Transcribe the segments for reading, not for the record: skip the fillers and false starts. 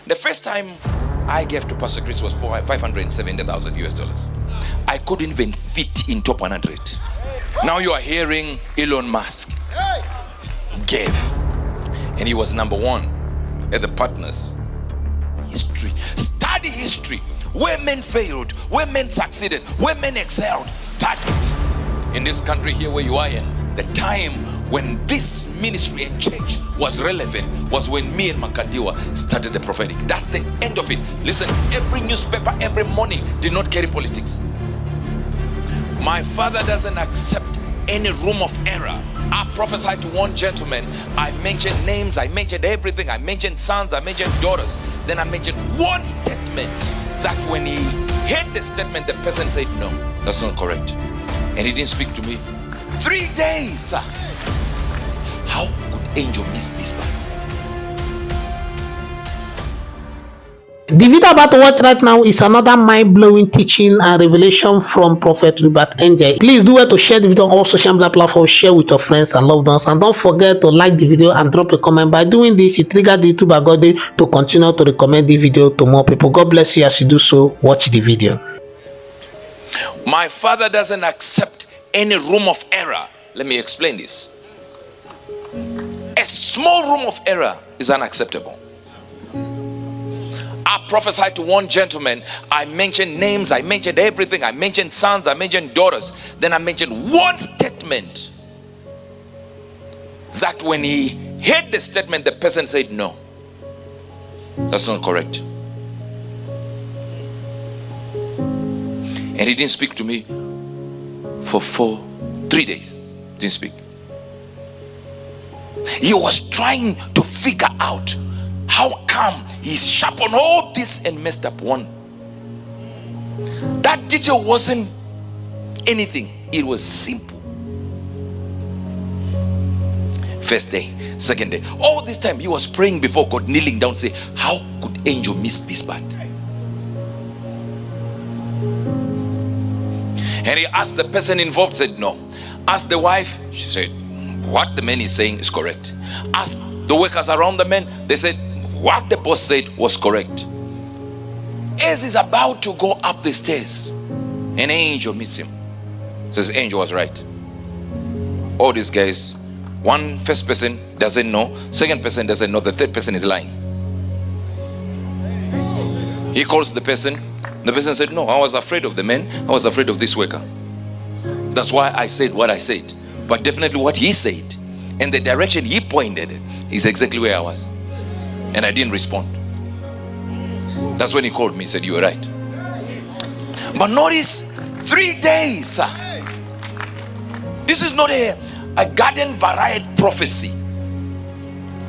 The first time I gave to Pastor Chris was for $570,000. I couldn't even fit in top 100. Now you are hearing Elon Musk gave, and he was number one at the partners. History, study history. Where men failed, where men succeeded, where men excelled. Study it. In this country here where you are in, the time when this ministry and church was relevant was when me and Makadiwa started the prophetic. That's the end of it. Listen, every newspaper every morning did not carry politics. My father doesn't accept any room of error. I prophesied to one gentleman. I mentioned names, I mentioned everything. I mentioned sons, I mentioned daughters. Then I mentioned one statement that when he heard the statement, the person said, no, that's not correct. And he didn't speak to me. 3 days, sir. How could Angel miss this part? The video about to watch right now is another mind-blowing teaching and revelation from Prophet Uebert. Please do well to share the video on all social media platforms, share with your friends and loved ones, and don't forget to like the video and drop a comment. By doing this, you trigger the YouTube algorithm to continue to recommend the video to more people. God bless you as you do so. Watch the video. My father doesn't accept any room of error. Let me explain this. A small room of error is unacceptable. I prophesied to one gentleman. I mentioned names, I mentioned everything. I mentioned sons, I mentioned daughters. Then I mentioned one statement that when he heard the statement, the person said, no, that's not correct. And he didn't speak to me for 3 days. Didn't speak. He was trying to figure out how come he's sharp on all this and messed up one. That detail wasn't anything. It was simple. First day, second day. All this time he was praying before God, kneeling down, say, how could Angel miss this part? And he asked the person involved, said no. Asked the wife, she said, what the man is saying is correct. Asked the workers around the man, they said, what the boss said was correct. As he's about to go up the stairs, an angel meets him. Says, Angel was right. All these guys, first person doesn't know, second person doesn't know, the third person is lying. He calls the person. The person said, no, I was afraid of the man. I was afraid of this worker. That's why I said what I said. But definitely what he said and the direction he pointed is exactly where I was. And I didn't respond. That's when he called me and said, you were right. But notice, 3 days, sir. This is not a garden variety prophecy.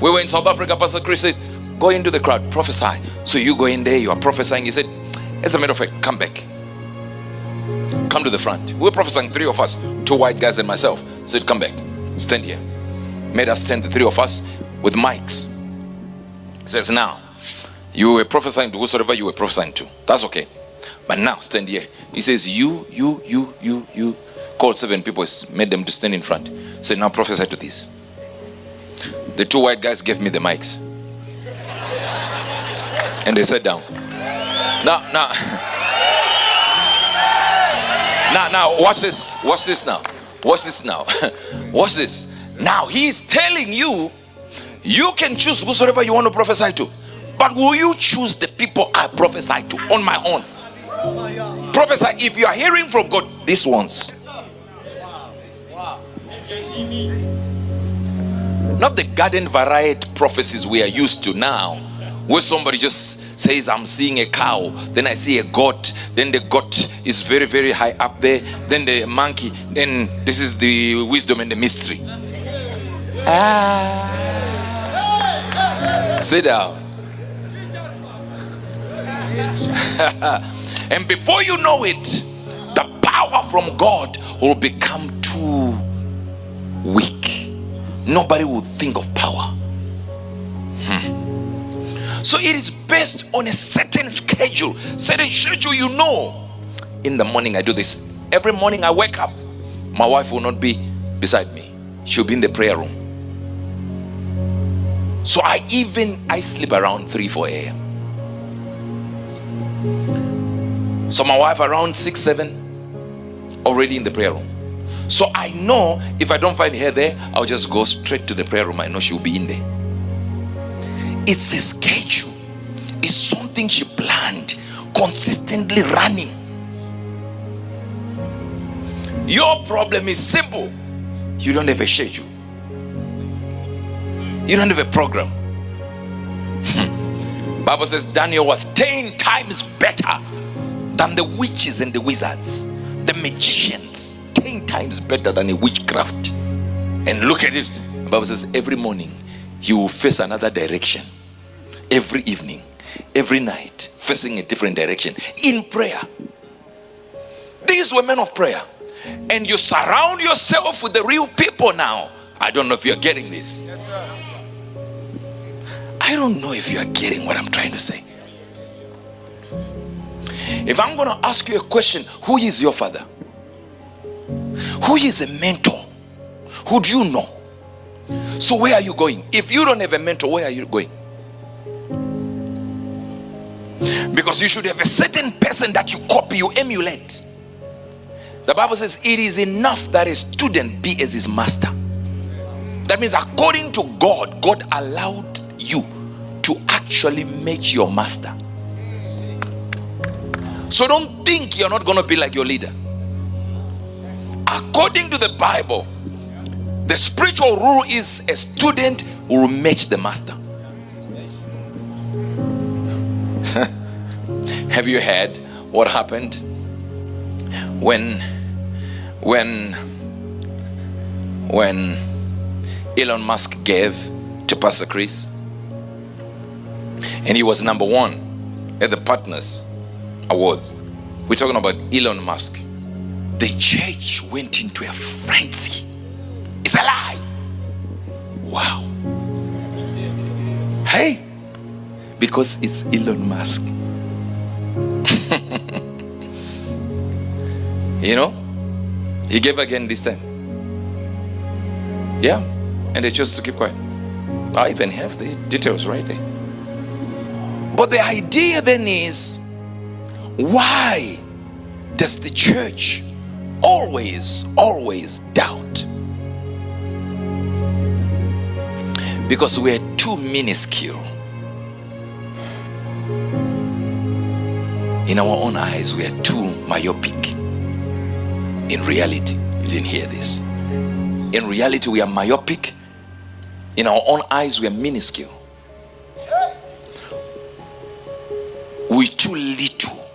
We were in South Africa. Pastor Chris said, go into the crowd, prophesy. So you go in there, you are prophesying. He said, as a matter of fact, come back. Come to the front. We were prophesying, 3 of us, 2 white guys and myself. Said, come back, stand here. Made us stand, the 3 of us, with mics. He says, now, you were prophesying to whosoever you were prophesying to. That's okay. But now, stand here. He says, you. Called 7 people, made them to stand in front. Said, now prophesy to this. The 2 white guys gave me the mics. And they sat down. Now, watch this. Watch this now. Watch this now. Watch this. Now, he is telling you, you can choose whosoever you want to prophesy to. But will you choose the people I prophesy to on my own? Prophesy, if you are hearing from God, these ones. Not the garden variety prophecies we are used to now, where somebody just says, I'm seeing a cow, then I see a goat, then the goat is very, very high up there, then the monkey, then this is the wisdom and the mystery. Sit down. And before you know it, the power from God will become too weak. Nobody will think of power. So it is based on a certain schedule, you know. In the morning I do this. Every morning I wake up, my wife will not be beside me. She'll be in the prayer room. So I sleep around 3-4 a.m. So my wife around 6, 7, already in the prayer room. So I know if I don't find her there, I'll just go straight to the prayer room. I know she'll be in there. It's a schedule. It's something she planned, consistently running. Your problem is simple. You don't have a schedule. You don't have a program. Bible says Daniel was 10 times better than the witches and the wizards, the magicians. 10 times better than a witchcraft. And look at it. The Bible says every morning you will face another direction. Every evening, every night, facing a different direction in prayer. These were men of prayer. And you surround yourself with the real people now. I don't know if you're getting this. Yes, sir. I don't know if you are getting what I'm trying to say. If I'm going to ask you a question, who is your father? Who is a mentor? Who do you know? So where are you going? If you don't have a mentor, where are you going? Because you should have a certain person that you copy, you emulate. The Bible says it is enough that a student be as his master. That means according to God, God allowed you to actually make your master. So don't think you're not going to be like your leader. According to the Bible, the spiritual rule is a student will match the master. Have you heard what happened when Elon Musk gave to Pastor Chris? And he was number 1 at the Partners Awards. We're talking about Elon Musk. The church went into a frenzy. It's a lie. Wow. Hey, because it's Elon Musk. You know, he gave again this time. Yeah, and they chose to keep quiet. I even have the details right there. But the idea then is, why does the church always doubt? Because we're too minuscule. In our own eyes, we are too myopic. In reality, you didn't hear this. In reality, we are myopic. In our own eyes, we are minuscule. We're too little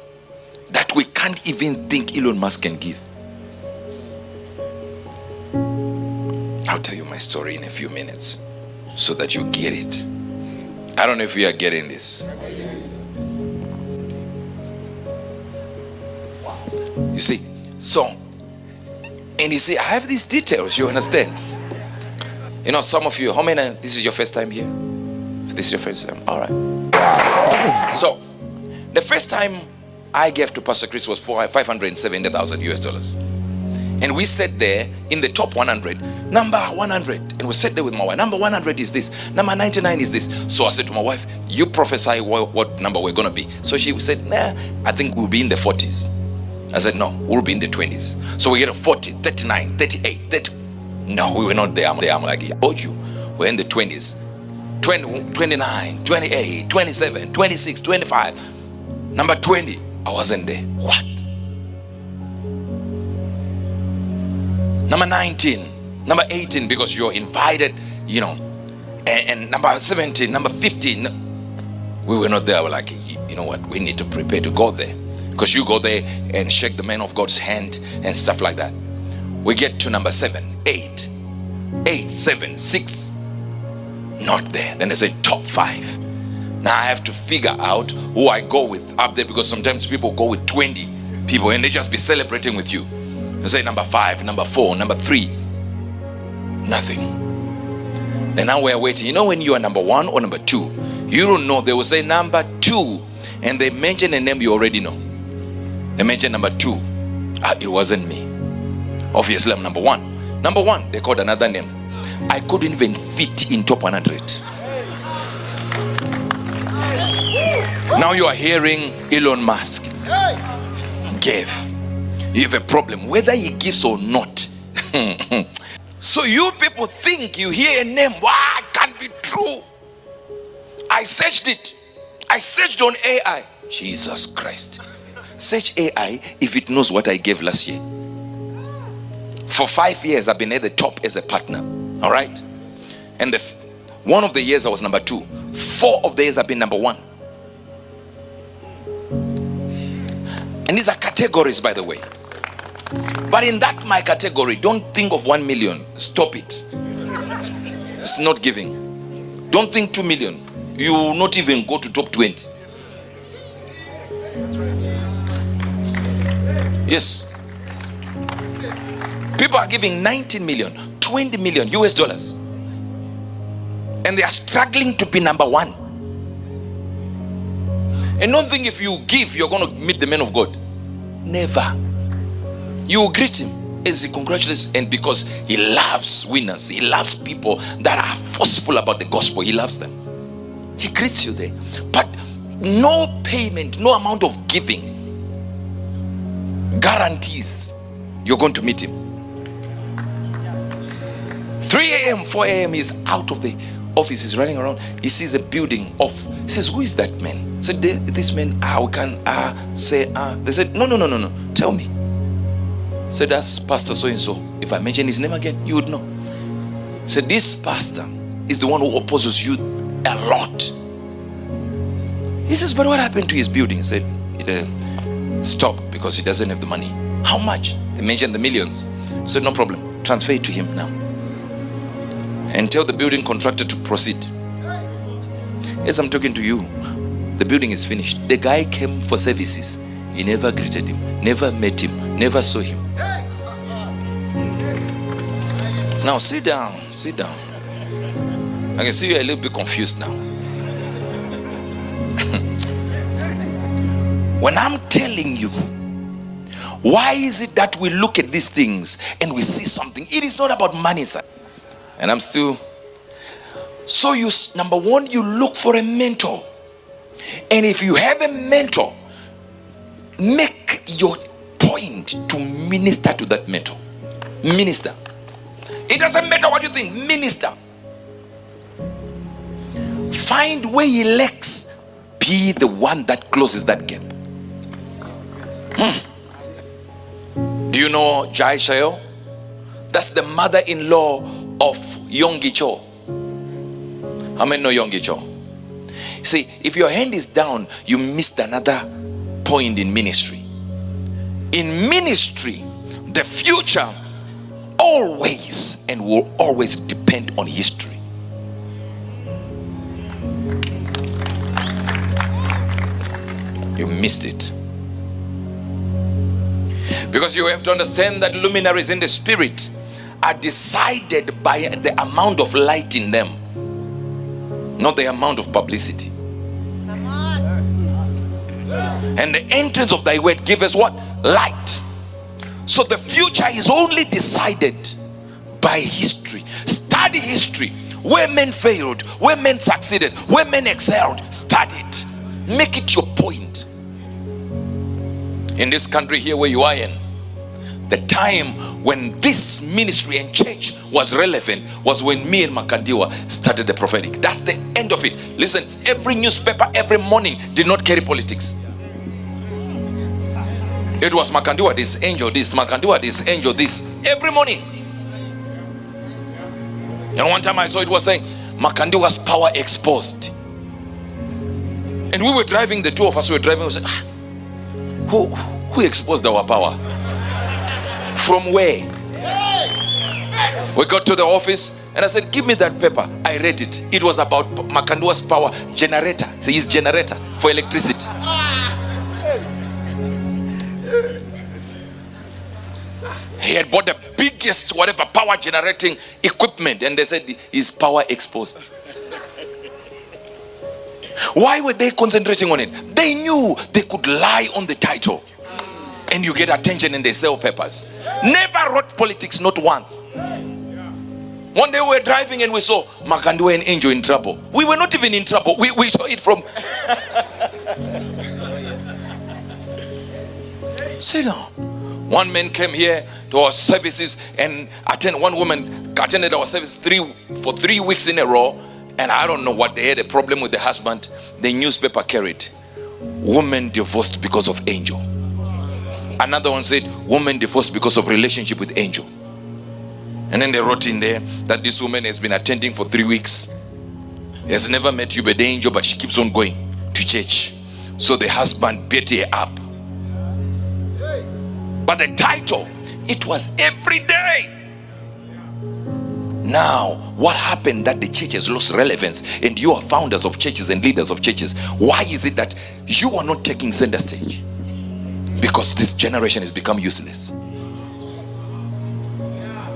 that we can't even think Elon Musk can give. I'll tell you my story in a few minutes so that you get it. I don't know if you are getting this. You see, so, and you see, I have these details, you understand? You know, some of you, how many, this is your first time here? If this is your first time, all right. So, the first time I gave to Pastor Chris was for $570,000 US. And we sat there in the top 100, number 100. And we sat there with my wife. Number 100 is this. Number 99 is this. So I said to my wife, you prophesy what number we're going to be. So she said, nah, I think we'll be in the 40s. I said, no, we'll be in the 20s. So we get a 40, 39, 38, 30. No, we were not there. I'm like, I told you, we're in the 20s. 20, 29, 28, 27, 26, 25. Number 20, I wasn't there. What? Number 19, number 18, because you're invited, you know. And number 17, number 15, we were not there. We're like, you know what? We need to prepare to go there. Because you go there and shake the man of God's hand and stuff like that. We get to number 7, 8, 7, 6. Not there. Then they say top 5. Now I have to figure out who I go with up there, because sometimes people go with 20 people and they just be celebrating with you. They say number 5, number 4, number 3. Nothing. And now we're waiting. You know, when you are number 1 or number 2, you don't know. They will say number 2 and they mention a name you already know. They mention number 2. It wasn't me. Obviously I'm number 1. Number 1, they called another name. I couldn't even fit in top 100. Now you are hearing Elon Musk gave. You have a problem whether he gives or not. So you people think you hear a name, wow, it can't be true. I searched it. I searched on AI. Jesus Christ. Search AI if it knows what I gave last year. For 5 years I've been at the top as a partner. All right. And one of the years I was number 2. 4 of the years I've been number 1. And these are categories, by the way. But in that my category, don't think of 1 million. Stop it. It's not giving. Don't think 2 million. You will not even go to top 20. Yes. People are giving 19 million, 20 million US dollars. And they are struggling to be number 1. And don't think if you give, you're going to meet the man of God. Never. You will greet him as he congratulates, and because he loves winners, he loves people that are forceful about the gospel, he loves them. He greets you there. But no payment, no amount of giving guarantees you're going to meet him. 3 a.m., 4 a.m. he's out of the office, he's running around. He sees a building off. He says, who is that man? So this man, we can say, they said, no, tell me. So that's Pastor so and so. If I mention his name again, you would know. So this pastor is the one who opposes you a lot. He says, but what happened to his building? He said, it stopped because he doesn't have the money. How much? They mentioned the millions. He said, no problem, transfer it to him now and tell the building contractor to proceed. As I'm talking to you, the building is finished. The guy came for services. He never greeted him, never met him, never saw him. Now sit down. I can see you're a little bit confused now. When I'm telling you, why is it that we look at these things and we see something? It is not about money, sir. And I'm still. So you, number one, you look for a mentor. And if you have a mentor, make your point to minister to that mentor. Minister. It doesn't matter what you think. Minister. Find where he lacks. Be the one that closes that gap. Do you know Jai Shayo? That's the mother-in-law of Yonggi Cho. How many know Yonggi Cho? See, if your hand is down, you missed another point in ministry. In ministry, the future always and will always depend on history. You missed it. Because you have to understand that luminaries in the spirit are decided by the amount of light in them, not the amount of publicity. Come on. And the entrance of thy word give us what? Light. So the future is only decided by history. Study history. Where men failed, where men succeeded, where men excelled. Study it. Make it your point. In this country here where you are in, the time when this ministry and church was relevant was when me and Makandiwa started the prophetic. That's the end of it. Listen, every newspaper every morning did not carry politics. It was Makandiwa this, angel this, Makandiwa this, angel this, every morning. And one time I saw it was saying Makandiwa's power exposed. And we were driving, the two of us were driving, we said, who exposed our power? From where? We got to the office and I said, give me that paper. I read it. It was about Makandiwa's power generator. So he's generator for electricity. He had bought the biggest whatever power generating equipment, and they said his power exposed. Why were they concentrating on it? They knew they could lie on the title and you get attention and they sell papers. Never wrote politics, not once. One day we were driving and we saw Makandiwe and Angel in trouble. We were not even in trouble. We saw it from. Sit down. One man came here to our services and one woman attended our service for 3 weeks in a row. And I don't know what, they had a problem with the husband. The newspaper carried, woman divorced because of Angel. Another one said, woman divorced because of relationship with Angel. And then they wrote in there that this woman has been attending for 3 weeks, has never met Uebert the Angel, but she keeps on going to church. So the husband beat her up. But the title, it was every day. Now, what happened that the church has lost relevance, and you are founders of churches and leaders of churches? Why is it that you are not taking center stage? Because this generation has become useless.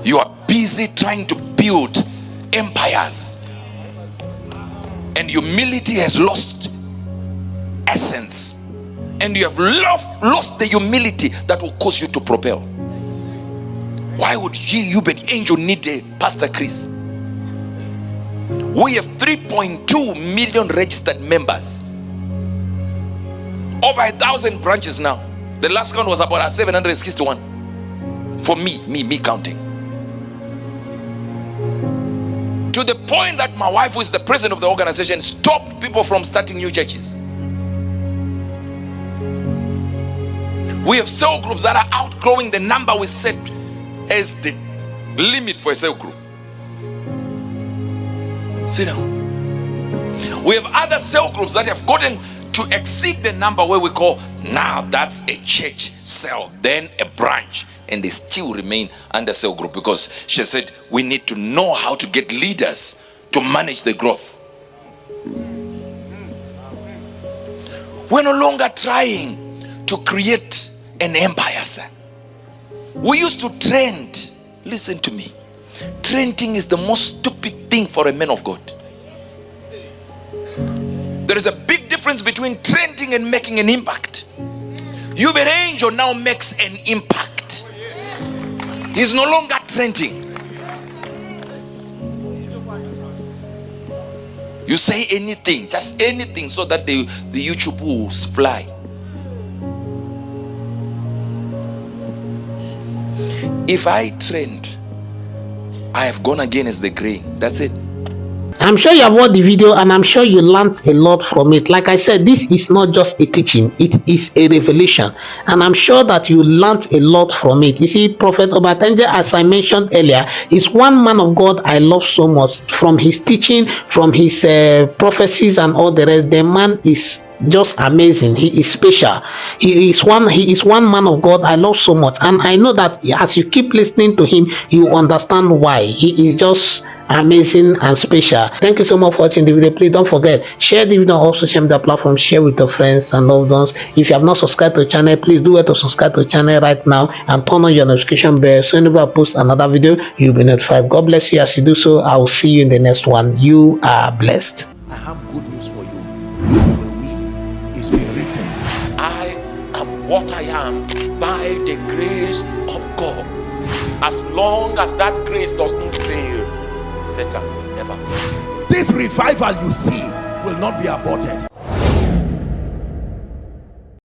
You are busy trying to build empires, and humility has lost essence, and you have lost the humility that will cause you to propel. Why would Uebert Angel need a Pastor Chris? We have 3.2 million registered members, over 1,000 branches now. The last count was about 761 for me counting. To the point that my wife, who is the president of the organization, stopped people from starting new churches. We have cell groups that are outgrowing the number we set as the limit for a cell group. Sit down. We have other cell groups that have gotten to exceed the number where we call, now that's a church cell, then a branch, and they still remain under cell group, because she said we need to know how to get leaders to manage the growth. We're no longer trying to create an empire, sir. We used to trend. Listen to me. Trending is the most stupid thing for a man of God. There is a big difference between trending and making an impact. Uebert Angel now makes an impact. He's no longer trending. You say anything, just anything, so that the YouTube will fly. If I trend, I have gone against the grain. That's it. I'm sure you have watched the video, and I'm sure you learned a lot from it. Like I said, this is not just a teaching, it is a revelation, and I'm sure that you learned a lot from it. You see, Prophet Uebert, as I mentioned earlier, is one man of God I love so much. From his teaching, from his prophecies and all the rest, the man is just amazing. He is special. He is one man of God I love so much, and I know that as you keep listening to him, you understand why. He is just amazing and special. Thank you so much for watching the video. Please don't forget, share the video on all social media platforms, share with your friends and loved ones. If you have not subscribed to the channel, please do it to subscribe to the channel right now and turn on your notification bell, so whenever I post another video, you'll be notified. God bless you as you do so. I will see you in the next one. You are blessed. I have good news for you. You will win. It's been written. I am what I am by the grace of God. As long as that grace does not fail, Satan will never. This revival you see will not be aborted.